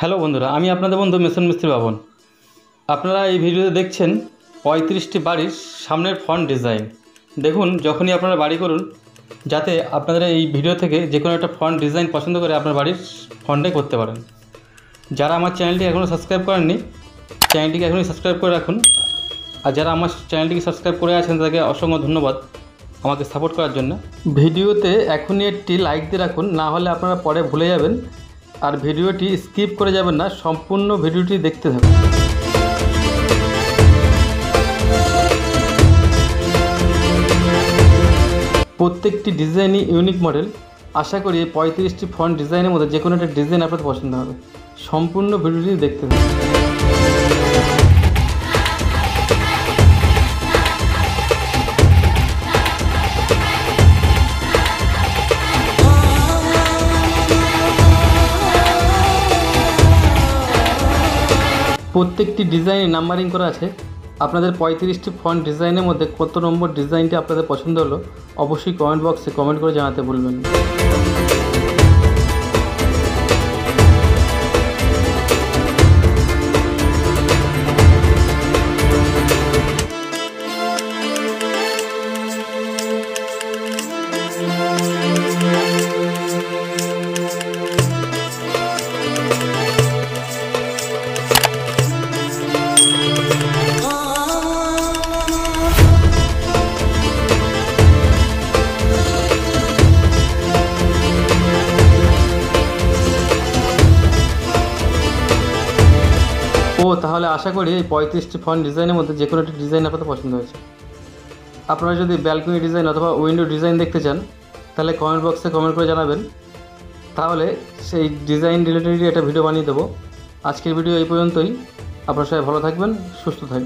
Hello বন্ধুরা, আমি আপনাদের বন্ধু মেসন মিস্ত্রি বাবন। আপনারা এই ভিডিওতে দেখছেন 35টি বাড়ির সামনের ফ্রন্ট ডিজাইন। দেখুন, যখনই আপনারা বাড়ি করুন, যাতে আপনাদের এই ভিডিও থেকে যে কোনো একটা ফ্রন্ট ডিজাইন পছন্দ করে আপনার বাড়ির ফ্রন্টে করতে পারেন। যারা আমার চ্যানেলটি এখনও সাবস্ক্রাইব করেননি, চ্যানেলটিকে এখনই সাবস্ক্রাইব করে রাখুন। আর যারা আমার চ্যানেলটিকে সাবস্ক্রাইব করে আছেন, তাদেরকে অসংখ্য ধন্যবাদ আমাকে সাপোর্ট করার জন্য। ভিডিওতে এখনই একটি লাইক দিয়ে রাখুন, না হলে আপনারা পরে ভুলে যাবেন। আর ভিডিওটি স্কিপ করে যাবেন না, সম্পূর্ণ ভিডিওটি দেখতে থাকুন। প্রত্যেকটি ডিজাইনই ইউনিক মডেল। আশা করি এই 35টি ফন্ট ডিজাইনের মধ্যে যে কোনো একটা ডিজাইন আপনাদের পছন্দ হবে। সম্পূর্ণ ভিডিওটি দেখতে থাকুন। প্রত্যেকটি ডিজাইনে নাম্বারিং করা আছে। আপনাদের 35টি ফন্ট ডিজাইনের মধ্যে কত নম্বর ডিজাইনটি আপনাদের পছন্দ হলো অবশ্যই কমেন্ট বক্সে কমেন্ট করে জানাতে ভুলবেন না। তাহলে আশা করি এই 35টি ফন্ট ডিজাইনের মধ্যে যে কোনো একটা ডিজাইন আপনাদের পছন্দ হয়েছে। আপনারা যদি ব্যালকনি ডিজাইন অথবা উইন্ডো ডিজাইন দেখতে চান, তাহলে কমেন্ট বক্সে কমেন্ট করে জানাবেন, তাহলে সেই ডিজাইন রিলেটেড একটা ভিডিও বানিয়ে দেবো। আজকের ভিডিও এই পর্যন্তই। আপনারা সবাই ভালো থাকবেন, সুস্থ থাকবেন।